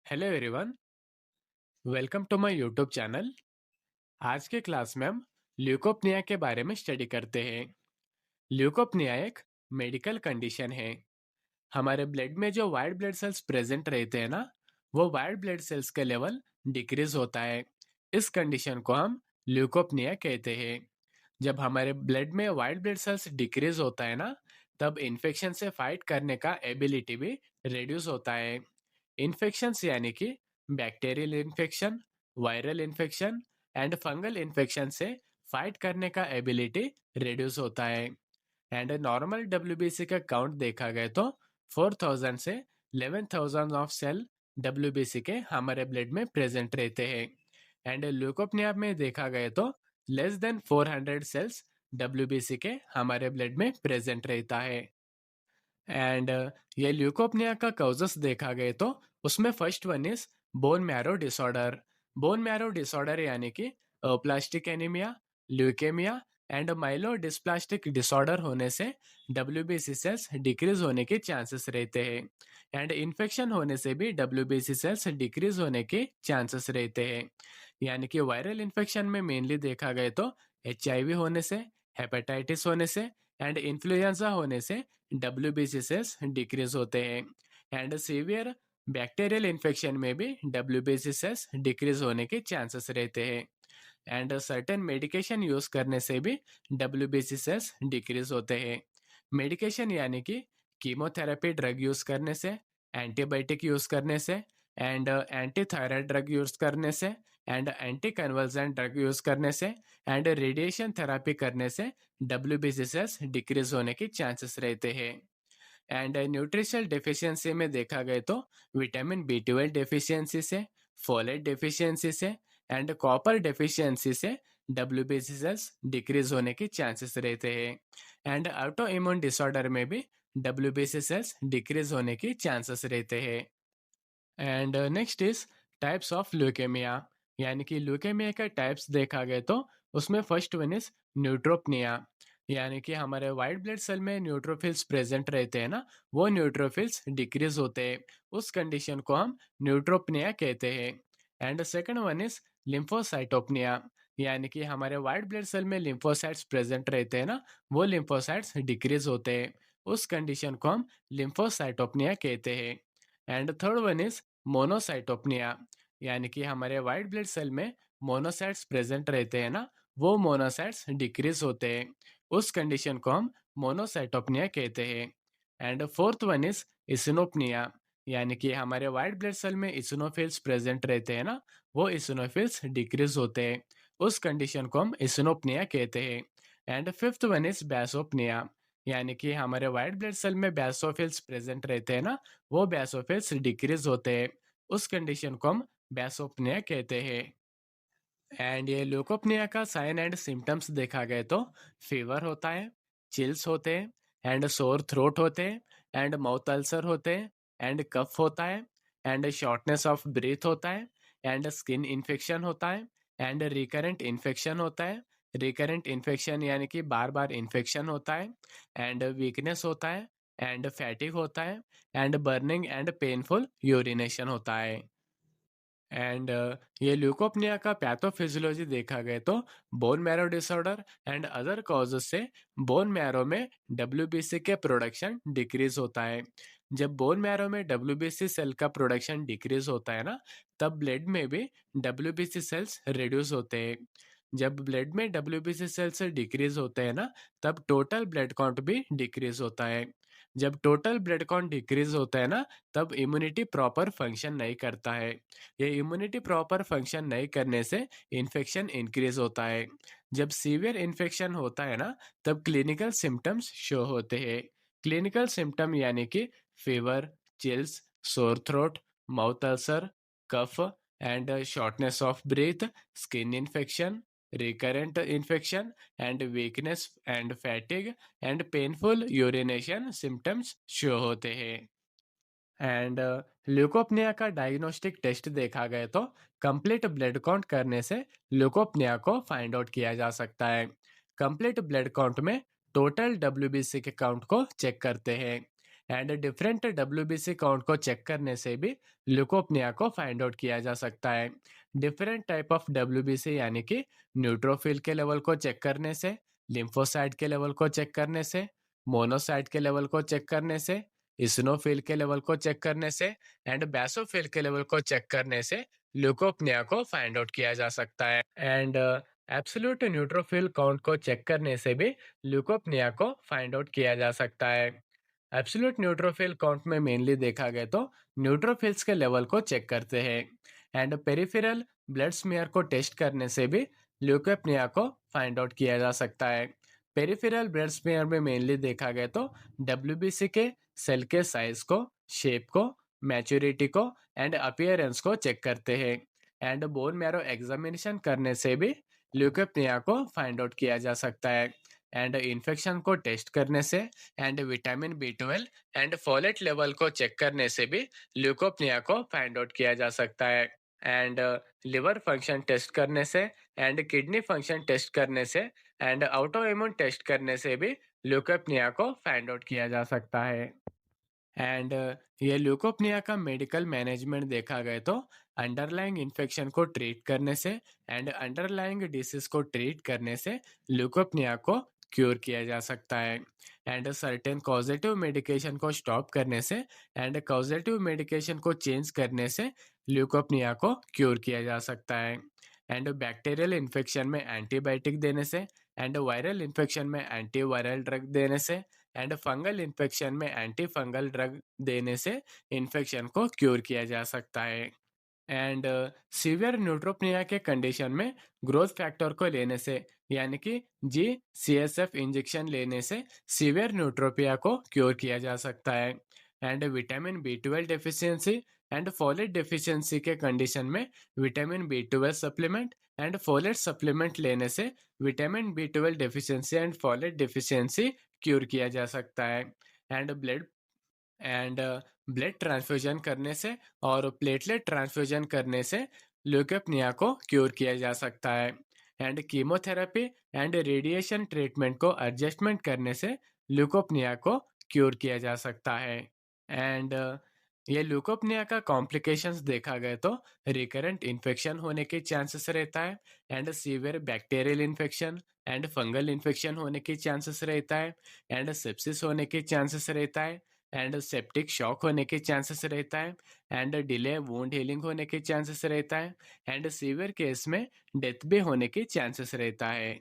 Hello everyone, welcome to my YouTube channel. आज के class में हम ल्यूकोपनिया के बारे में स्टडी करते हैं। ल्यूकोपनिया एक मेडिकल कंडीशन है। हमारे ब्लड में जो वाइट ब्लड सेल्स प्रेजेंट रहते हैं ना, वो वाइट ब्लड सेल्स के लेवल डिक्रीज होता है। इस कंडीशन को हम ल्यूकोपनिया कहते हैं। जब हमारे ब्लड में वाइट ब्लड सेल्स डिक्रीज होता है ना, तब इन्फेक्शन से फाइट करने का एबिलिटी भी रिड्यूस होता है। इन्फेक्शंस यानी कि bacterial infection, viral infection and fungal infection से फाइट करने का एबिलिटी रिड्यूस होता है। एंड नॉर्मल डब्ल्यूबीसी का काउंट देखा गया तो 4000 से 11000 ऑफ सेल डब्ल्यूबीसी के हमारे ब्लड में प्रेजेंट रहते हैं। एंड ल्यूकोपनिया में देखा गया तो लेस देन 400 सेल्स डब्ल्यूबीसी के हमारे ब्लड में प्रेजेंट रहता है। एंड ये ल्यूकोपनिया का कॉजेस देखा गया तो उसमें first one is bone marrow disorder. Bone marrow disorder यानी कि plastic anaemia, leukaemia and myelodysplastic disorder होने से डब्ल्यूबीसी सेल्स डिक्रीज होने के चांसेस रहते हैं। एंड इन्फेक्शन होने से भी डब्ल्यूबीसी सेल्स डिक्रीज होने के चांसेस रहते हैं। यानी कि वायरल इन्फेक्शन में मेनली देखा गया तो एचआईवी होने से, हेपेटाइटिस होने से एंड इन्फ्लुएंजा होने से डब्ल्यूबीसी सेल्स डिक्रीज होते हैं। एंड सीवियर बैक्टीरियल इन्फेक्शन में भी डब्ल्यूबीसी सेल्स डिक्रीज होने के चांसेस रहते हैं। एंड सर्टेन मेडिकेशन यूज करने से भी डब्ल्यूबीसी सेल्स डिक्रीज होते हैं। मेडिकेशन यानी कि कीमोथेरेपी ड्रग यूज करने से, एंटीबायोटिक यूज करने से and anti thyroid drug use करने से and anti convergent drug use करने से एंड रेडिएशन थेरेपी करने से डब्ल्यूबीसी सेल्स डिक्रीज होने के चांसेस रहते हैं। एंड न्यूट्रिशनल डेफिशिएंसी में देखा गया तो विटामिन बी 12 डेफिशिएंसी से, फोलेट डेफिशिएंसी से एंड कॉपर डेफिशिएंसी से डब्ल्यूबीसी सेल्स डिक्रीज होने के चांसेस रहते हैं। एंड ऑटो इम्यून डिसऑर्डर में भी डब्ल्यूबीसी सेल्स डिक्रीज होने के चांसेस रहते हैं। And next is types of leukaemia. यानी कि ल्यूकेमिया का टाइप्स देखा गया तो उसमें फर्स्ट वन इज न्यूट्रोपनिया। यानी कि हमारे वाइट ब्लड सेल में न्यूट्रोफिल्स प्रेजेंट रहते हैं ना, वो न्यूट्रोफिल्स डिक्रीज होते हैं। उस कंडीशन को हम न्यूट्रोपनिया कहते हैं। And second one is lymphocytopenia. यानी कि हमारे वाइट ब्लड सेल में लिम्फोसाइट्स प्रेजेंट रहते हैं ना, वो लिम्फोसाइट्स डिक्रीज होते हैं। उस कंडीशन को हम लिम्फोसाइटोपनिया कहते हैं। And third one is monocytopenia. यानी कि हमारे वाइट ब्लड सेल में मोनोसाइट्स प्रेजेंट रहते हैं ना, वो मोनोसाइट्स डिक्रीज होते हैं। उस कंडीशन को हम मोनोसाइटोपनिया कहते हैं। And fourth one is eosinopenia. यानी कि हमारे वाइट ब्लड सेल में इसिनोफिल्स प्रेजेंट रहते हैं ना, वो इसिनोफिल्स डिक्रीज होते हैं। उस कंडीशन को हम इसिनोपनिया कहते हैं। And fifth one is basopenia. यानी कि हमारे वाइट ब्लड सेल में बैसोफिल्स प्रेजेंट रहते हैं ना, वो बैसोफिल्स डिक्रीज होते हैं। उस कंडीशन को हम बैसोपनिया कहते हैं। एंड ये ल्यूकोपनिया का साइन एंड सिम्टम्स देखा गया तो फीवर होता है, चिल्स होते हैं एंड सोर थ्रोट होते हैं एंड माउथ अल्सर होते हैं एंड कफ होता है एंड शॉर्टनेस ऑफ ब्रीथ होता है एंड स्किन इन्फेक्शन होता है एंड रिकरेंट इन्फेक्शन होता है। रिकरेंट इन्फेक्शन यानी कि बार बार इन्फेक्शन होता है एंड वीकनेस होता है एंड फैटिक होता है and burning and painful urination होता है। एंड ये ल्यूकोपनिया का पैथोफिजियोलॉजी देखा गया तो bone marrow disorder and other causes से बोन मैरो में डब्ल्यूबीसी के प्रोडक्शन डिक्रीज होता है। जब बोन मैरो में डब्ल्यूबीसी सेल का प्रोडक्शन डिक्रीज होता है ना, तब ब्लड में भी डब्ल्यूबीसी सेल्स रिड्यूस होते हैं। जब ब्लड में डब्ल्यूबीसी सेल्स डिक्रीज होते हैं ना, तब टोटल ब्लड काउंट भी डिक्रीज होता है। जब टोटल ब्लड काउंट डिक्रीज होता है ना, तब इम्यूनिटी प्रॉपर फंक्शन नहीं करता है। ये इम्यूनिटी प्रॉपर फंक्शन नहीं करने से इन्फेक्शन इंक्रीज होता है। जब सीवियर इन्फेक्शन होता है ना, तब क्लिनिकल सिम्टम्स शो होते हैं। क्लिनिकल सिम्टम यानी कि fever, chills, sore throat, mouth ulcer, cough and shortness of breath, skin infection, recurrent infection and weakness and fatigue and painful urination symptoms show होते हैं। एंड ल्यूकोपनिया का डायग्नोस्टिक टेस्ट देखा गया तो कंप्लीट ब्लड काउंट करने से ल्यूकोपनिया को फाइंड आउट किया जा सकता है। कंप्लीट ब्लड काउंट में टोटल डब्ल्यूबीसी के काउंट को चेक करते हैं। एंड डिफरेंट डब्ल्यूबीसी काउंट को चेक करने से भी ल्यूकोपनिया को फाइंड आउट किया जा सकता है। डिफरेंट टाइप ऑफ डब्ल्यूबीसी यानी कि न्यूट्रोफिल के लेवल को चेक करने से, लिम्फोसाइट के लेवल को चेक करने से, मोनोसाइट के लेवल को चेक करने से, इसिनोफिल के लेवल को चेक करने से एंड बैसोफिल के लेवल को चेक करने से ल्यूकोपनिया को फाइंड आउट किया जा सकता है। एंड एब्सोल्यूट न्यूट्रोफिल काउंट को चेक करने से भी ल्यूकोपनिया को फाइंड आउट किया जा सकता है। एब्सोल्यूट न्यूट्रोफिल काउंट में मेनली देखा गया तो न्यूट्रोफिल्स के लेवल को चेक करते हैं एंड पेरिफेरल ब्लड स्मीयर को टेस्ट करने से भी ल्यूकोपनिया को फाइंड आउट किया जा सकता है। पेरिफेरल ब्लड स्मीयर में मेनली देखा गया तो डब्ल्यूबीसी के सेल के साइज को, शेप को, मैच्योरिटी को एंड अपीयरेंस को चेक करते हैं एंड बोन मैरो एग्जामिनेशन करने से भी ल्यूकोपनिया को फाइंड आउट किया जा सकता है एंड इन्फेक्शन को टेस्ट करने से and vitamin B12 and folate level को चेक करने से भी ल्यूकोपनिया को फाइंड आउट किया जा सकता है एंड लिवर फंक्शन टेस्ट करने से एंड किडनी फंक्शन टेस्ट करने से एंड ऑटो इम्यून टेस्ट करने से भी ल्यूकोपनिया को फाइंड आउट किया जा सकता है। एंड ये ल्यूकोपनिया का मेडिकल मैनेजमेंट देखा गया तो अंडरलाइंग इन्फेक्शन को ट्रीट करने से एंड अंडरलाइंग डिसीज को ट्रीट करने से ल्यूकोपनिया को क्योर किया जा सकता है एंड सर्टेन कॉजेटिव मेडिकेशन को स्टॉप करने से एंड कॉजेटिव मेडिकेशन को चेंज करने से ल्यूकोपनिया को क्योर किया जा सकता है एंड बैक्टीरियल इन्फेक्शन में एंटीबायोटिक देने से एंड वायरल इन्फेक्शन में एंटीवायरल ड्रग देने से एंड फंगल इन्फेक्शन में एंटी फंगल ड्रग देने से इन्फेक्शन को क्योर किया जा सकता है एंड सीवियर न्यूट्रोपनिया के कंडीशन में ग्रोथ फैक्टर को लेने से यानी कि GCSF इंजेक्शन लेने से सीवियर न्यूट्रोपिया को क्योर किया जा सकता है and vitamin B12 deficiency and folate deficiency के कंडीशन में vitamin B12 supplement and folate supplement लेने से vitamin B12 deficiency and folate deficiency cure किया जा सकता है एंड एंड ब्लड ट्रांसफ्यूजन करने से और प्लेटलेट ट्रांसफ्यूजन करने से ल्यूकेमिया को क्योर किया जा सकता है and chemotherapy and radiation treatment को एडजस्टमेंट करने से ल्यूकोपनिया को क्योर किया जा सकता है एंड ये ल्यूकोपनिया का कॉम्प्लिकेशंस देखा गया तो रिकरेंट इन्फेक्शन होने के चांसेस रहता है and severe bacterial infection and fungal infection होने के चांसेस रहता है एंड सेप्सिस होने के चांसेस रहता है एंड सेप्टिक शॉक होने के चांसेस रहता है एंड डिले वुंड हीलिंग होने के चांसेस रहता है एंड सीवियर केस में डेथ भी होने के चांसेस रहता है।